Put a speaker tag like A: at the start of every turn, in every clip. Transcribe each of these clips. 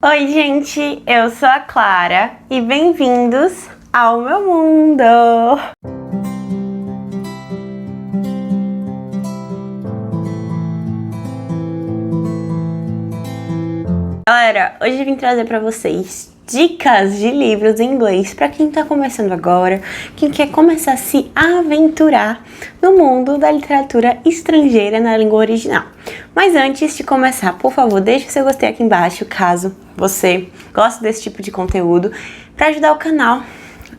A: Oi, gente, eu sou a Clara e bem-vindos ao meu mundo! Galera, hoje eu vim trazer pra vocês dicas de livros em inglês para quem tá começando agora, quem quer começar a se aventurar no mundo da literatura estrangeira na língua original. Mas antes de começar, por favor, deixe o seu gostei aqui embaixo, caso você goste desse tipo de conteúdo, para ajudar o canal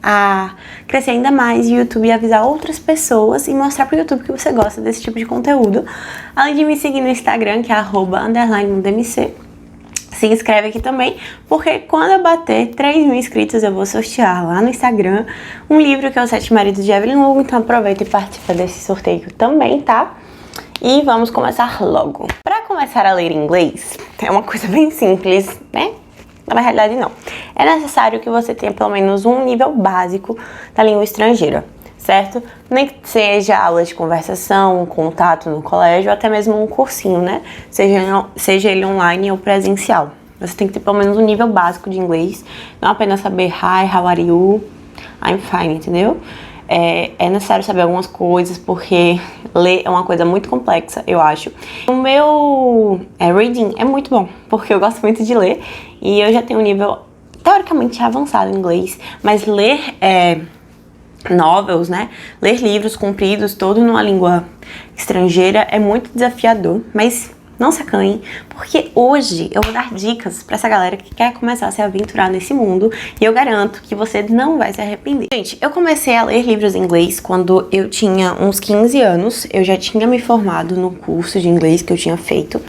A: a crescer ainda mais e o YouTube avisar outras pessoas e mostrar pro YouTube que você gosta desse tipo de conteúdo. Além de me seguir no Instagram, que é @_mundmc. Se inscreve aqui também, porque quando eu bater 3.000 inscritos eu vou sortear lá no Instagram um livro que é Os Sete Maridos de Evelyn Hugo, então aproveita e participa desse sorteio também, tá? E vamos começar logo. Para começar a ler inglês, é uma coisa bem simples, né? Na realidade não. É necessário que você tenha pelo menos um nível básico da língua estrangeira, certo? Nem que seja aula de conversação, um contato no colégio, ou até mesmo um cursinho, né? Seja ele online ou presencial. Você tem que ter pelo menos um nível básico de inglês, não apenas saber hi, how are you, I'm fine, entendeu? É necessário saber algumas coisas, porque ler é uma coisa muito complexa, eu acho. O meu reading é muito bom, porque eu gosto muito de ler, e eu já tenho um nível teoricamente avançado em inglês, mas ler novels, né? Ler livros compridos, todo numa língua estrangeira, é muito desafiador, mas não se acanhem, porque hoje eu vou dar dicas pra essa galera que quer começar a se aventurar nesse mundo, e eu garanto que você não vai se arrepender. Gente, eu comecei a ler livros em inglês quando eu tinha uns 15 anos, eu já tinha me formado no curso de inglês que eu tinha feito,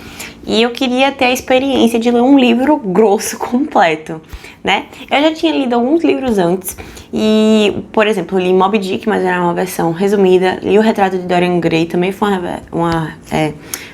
A: e eu queria ter a experiência de ler um livro grosso, completo, né? Eu já tinha lido alguns livros antes, e, por exemplo, eu li Moby Dick, mas era uma versão resumida, li O Retrato de Dorian Gray, também foi uma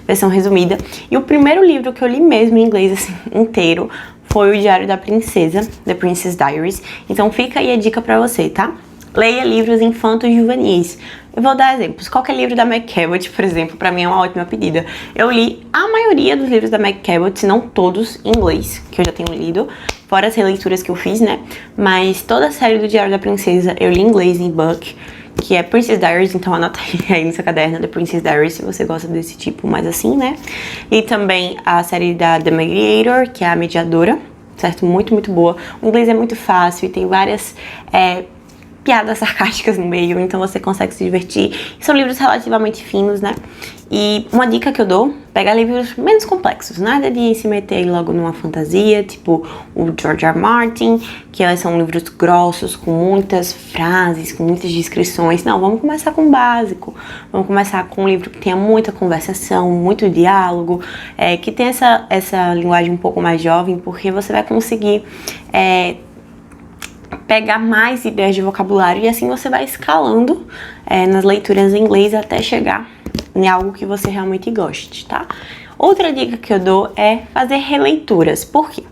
A: versão resumida, e o primeiro livro que eu li mesmo em inglês, assim, inteiro, foi o Diário da Princesa, The Princess Diaries. Então fica aí a dica pra você, tá? Leia livros infantos juvenis. Eu vou dar exemplos. Qualquer livro da Meg Cabot, por exemplo, pra mim é uma ótima pedida. Eu li a maioria dos livros da Meg Cabot, se não todos, em inglês, que eu já tenho lido, fora as releituras que eu fiz, né? Mas toda a série do Diário da Princesa eu li em inglês, em book, que é Princess Diaries, então anota aí no seu caderno, The Princess Diaries, se você gosta desse tipo mais assim, né? E também a série da The Mediator, que é a mediadora, certo? Muito, muito boa. O inglês é muito fácil e tem várias piadas sarcásticas no meio, então você consegue se divertir. São livros relativamente finos, né? E uma dica que eu dou, pega livros menos complexos, nada de se meter logo numa fantasia, tipo o George R. R. Martin, que são livros grossos, com muitas frases, com muitas descrições. Não, vamos começar com o básico. Vamos começar com um livro que tenha muita conversação, muito diálogo, que tenha essa linguagem um pouco mais jovem, porque você vai conseguir pegar mais ideias de vocabulário e assim você vai escalando nas leituras em inglês até chegar em algo que você realmente goste, tá? Outra dica que eu dou é fazer releituras. Por quê?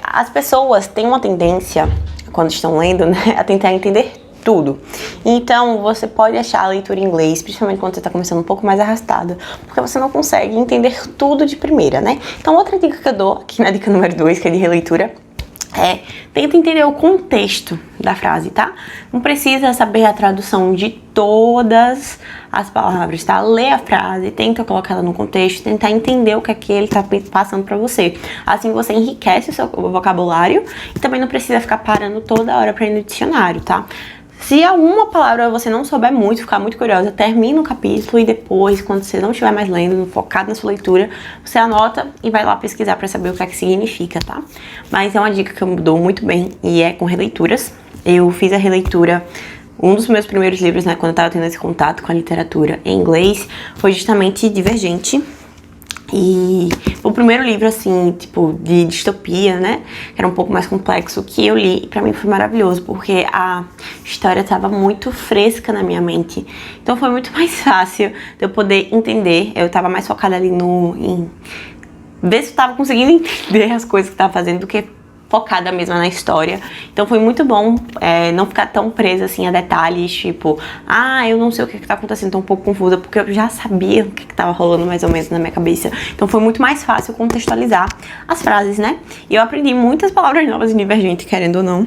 A: As pessoas têm uma tendência, quando estão lendo, né, a tentar entender tudo. Então, você pode achar a leitura em inglês, principalmente quando você está começando um pouco mais arrastada, porque você não consegue entender tudo de primeira, né? Então, outra dica que eu dou, aqui na dica número 2, que é de releitura, tenta entender o contexto da frase, tá? Não precisa saber a tradução de todas as palavras, tá? Lê a frase, tenta colocar ela no contexto, tentar entender o que é que ele tá passando pra você. Assim você enriquece o seu vocabulário e também não precisa ficar parando toda hora pra ir no dicionário, tá? Se alguma palavra você não souber muito, ficar muito curiosa, termina o capítulo e depois, quando você não estiver mais lendo, focado na sua leitura, você anota e vai lá pesquisar para saber o que é que significa, tá? Mas é uma dica que eu dou muito bem e é com releituras. Eu fiz a releitura, um dos meus primeiros livros, né, quando eu tava tendo esse contato com a literatura em inglês, foi justamente Divergente. E o primeiro livro, assim, tipo, de distopia, né, que era um pouco mais complexo, que eu li, e pra mim foi maravilhoso, porque a história tava muito fresca na minha mente. Então foi muito mais fácil de eu poder entender. Eu tava mais focada ali em ver se eu tava conseguindo entender as coisas que eu tava fazendo do que focada mesmo na história. Então foi muito bom não ficar tão presa assim a detalhes, tipo, eu não sei o que tá acontecendo, tô um pouco confusa, porque eu já sabia o que tava rolando mais ou menos na minha cabeça. Então foi muito mais fácil contextualizar as frases, né? E eu aprendi muitas palavras novas em Divergente, querendo ou não.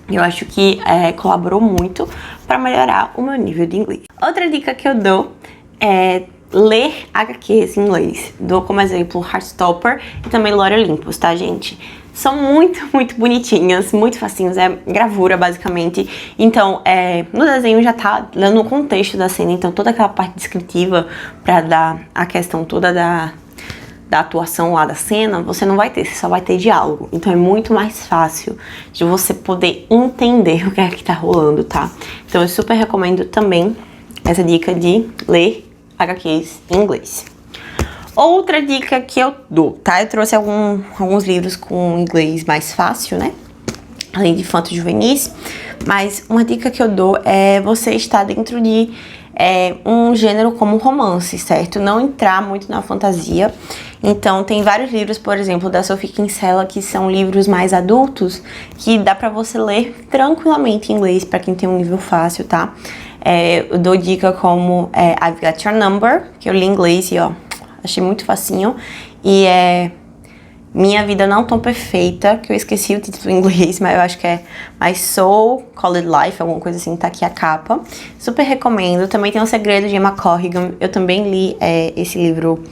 A: Eu acho que colaborou muito para melhorar o meu nível de inglês. Outra dica que eu dou é ler HQs em inglês. Dou como exemplo Heartstopper e também Lore Olympus, tá, gente? São muito, muito bonitinhas, muito facinhos, é gravura, basicamente. Então, no desenho já tá dando o contexto da cena, então toda aquela parte descritiva pra dar a questão toda da atuação lá da cena, você não vai ter, você só vai ter diálogo. Então é muito mais fácil de você poder entender o que é que tá rolando, tá? Então eu super recomendo também essa dica de ler HQs em inglês. Outra dica que eu dou, tá? Eu trouxe alguns livros com inglês mais fácil, né? Além de infanto juvenis. Mas uma dica que eu dou é você estar dentro de um gênero como romance, certo? Não entrar muito na fantasia. Então, tem vários livros, por exemplo, da Sophie Kinsella, que são livros mais adultos, que dá pra você ler tranquilamente em inglês, pra quem tem um nível fácil, tá? Eu dou dica como I've Got Your Number, que eu li em inglês e, achei muito facinho. E Minha Vida Não Tão Perfeita, que eu esqueci o título em inglês, mas eu acho que é My Soul Called Life, alguma coisa assim, tá aqui a capa. Super recomendo. Também tem O Segredo de Emma Corrigan, eu também li esse livro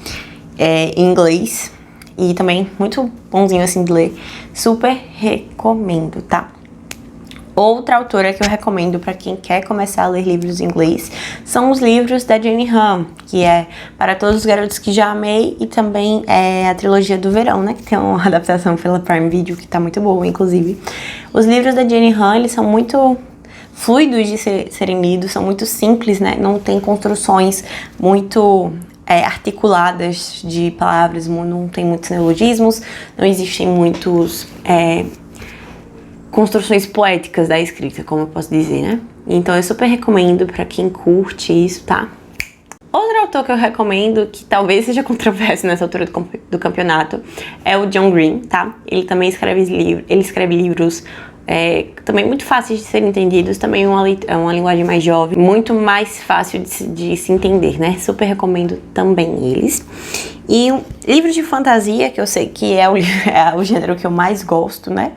A: em inglês. E também muito bonzinho assim de ler. Super recomendo, tá? Outra autora que eu recomendo para quem quer começar a ler livros em inglês são os livros da Jenny Han, que é Para Todos os Garotos que Já Amei, e também a trilogia do Verão, né, que tem uma adaptação pela Prime Video que tá muito boa, inclusive. Os livros da Jenny Han, eles são muito fluidos de serem lidos, são muito simples, né, não tem construções muito articuladas de palavras, não tem muitos neologismos, não existem muitos construções poéticas da escrita, como eu posso dizer, né? Então eu super recomendo pra quem curte isso, tá? Outro autor que eu recomendo, que talvez seja controverso nessa altura do campeonato, é o John Green, tá? Ele também escreve livros também muito fáceis de serem entendidos, também é uma linguagem mais jovem, muito mais fácil de se entender, né? Super recomendo também eles. E livros de fantasia, que eu sei que é o gênero que eu mais gosto, né?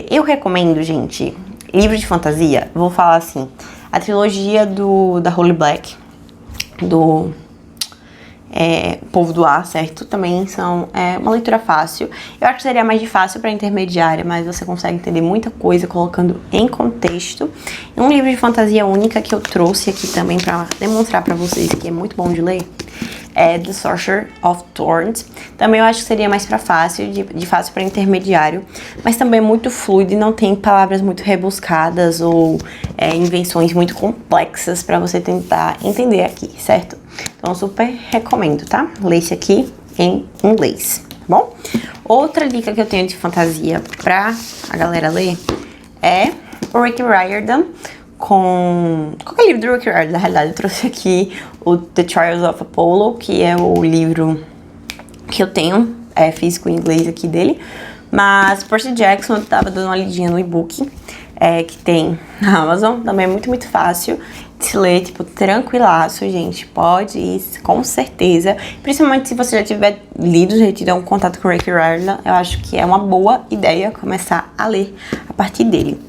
A: Eu recomendo, gente, livros de fantasia, vou falar assim, a trilogia da Holy Black, do Povo do Ar, certo? Também são uma leitura fácil. Eu acho que seria mais fácil para intermediária, mas você consegue entender muita coisa colocando em contexto. E um livro de fantasia única que eu trouxe aqui também para demonstrar para vocês que é muito bom de ler é The Sorcerer of Thorns. Também eu acho que seria mais para fácil, de fácil para intermediário, mas também é muito fluido e não tem palavras muito rebuscadas ou invenções muito complexas para você tentar entender aqui, certo? Então super recomendo, tá? Ler esse aqui em inglês, tá bom? Outra dica que eu tenho de fantasia pra a galera ler é o Rick Riordan, qualquer livro do Rick Riordan, na realidade eu trouxe aqui o The Trials of Apollo, que é o livro que eu tenho, físico em inglês aqui dele, mas Percy Jackson eu tava dando uma lidinha no e-book, que tem na Amazon, também é muito, muito fácil de se ler, tipo, tranquilaço, gente, pode ir, com certeza, principalmente se você já tiver lido, já tiver um contato com o Rick Riordan, eu acho que é uma boa ideia começar a ler a partir dele.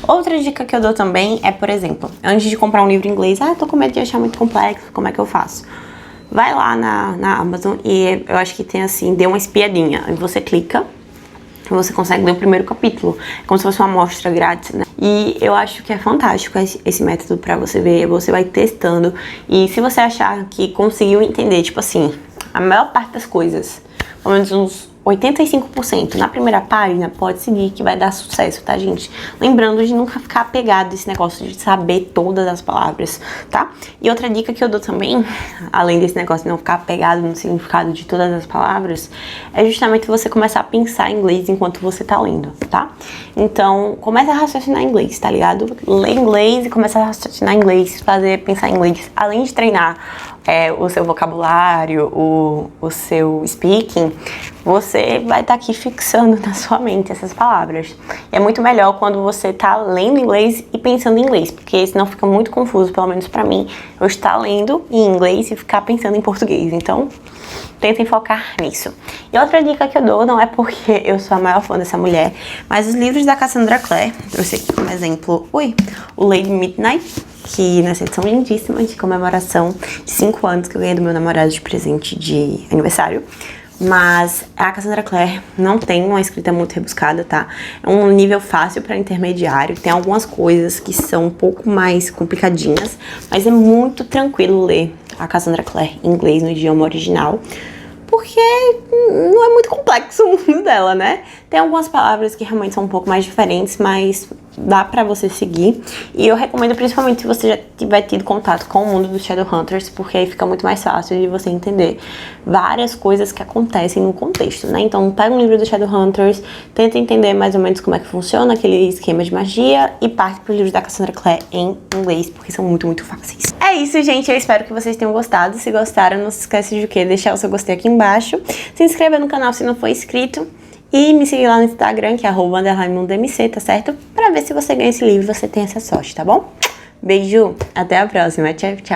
A: Outra dica que eu dou também é, por exemplo, antes de comprar um livro em inglês, eu tô com medo de achar muito complexo, como é que eu faço? Vai lá na Amazon e eu acho que tem assim, dê uma espiadinha, e você clica, você consegue ler o primeiro capítulo, como se fosse uma amostra grátis, né? E eu acho que é fantástico esse método pra você ver, você vai testando, e se você achar que conseguiu entender, tipo assim, a maior parte das coisas, pelo menos uns 85% na primeira página, pode seguir que vai dar sucesso, tá, gente? Lembrando de nunca ficar apegado a esse negócio de saber todas as palavras, tá? E outra dica que eu dou também, além desse negócio de não ficar apegado no significado de todas as palavras, é justamente você começar a pensar em inglês enquanto você tá lendo, tá? Então, começa a raciocinar em inglês, tá ligado? Lê inglês e começa a raciocinar em inglês, pensar em inglês, além de treinar o seu vocabulário, o seu speaking, você vai estar aqui fixando na sua mente essas palavras. E é muito melhor quando você tá lendo inglês e pensando em inglês, porque senão fica muito confuso, pelo menos pra mim, eu estar lendo em inglês e ficar pensando em português. Então, tentem focar nisso. E outra dica que eu dou, não é porque eu sou a maior fã dessa mulher, mas os livros da Cassandra Clare, trouxe aqui como exemplo, o Lady Midnight, que nessa edição lindíssima de comemoração de 5 anos que eu ganhei do meu namorado de presente de aniversário. Mas a Cassandra Clare não tem uma escrita muito rebuscada, tá? É um nível fácil para intermediário, tem algumas coisas que são um pouco mais complicadinhas, mas é muito tranquilo ler a Cassandra Clare em inglês no idioma original, porque não é muito complexo o mundo dela, né? Tem algumas palavras que realmente são um pouco mais diferentes, mas dá pra você seguir. E eu recomendo principalmente se você já tiver tido contato com o mundo dos Shadowhunters, porque aí fica muito mais fácil de você entender várias coisas que acontecem no contexto, né? Então pega um livro dos Shadowhunters, tenta entender mais ou menos como é que funciona aquele esquema de magia e parte pro livro da Cassandra Clare em inglês, porque são muito, muito fáceis. É isso, gente. Eu espero que vocês tenham gostado. Se gostaram, não se esquece de deixar o seu gostei aqui embaixo. Se inscreva no canal se não for inscrito. E me siga lá no Instagram, que é @mundmc, tá certo? Pra ver se você ganha esse livro e você tem essa sorte, tá bom? Beijo, até a próxima. Tchau, tchau.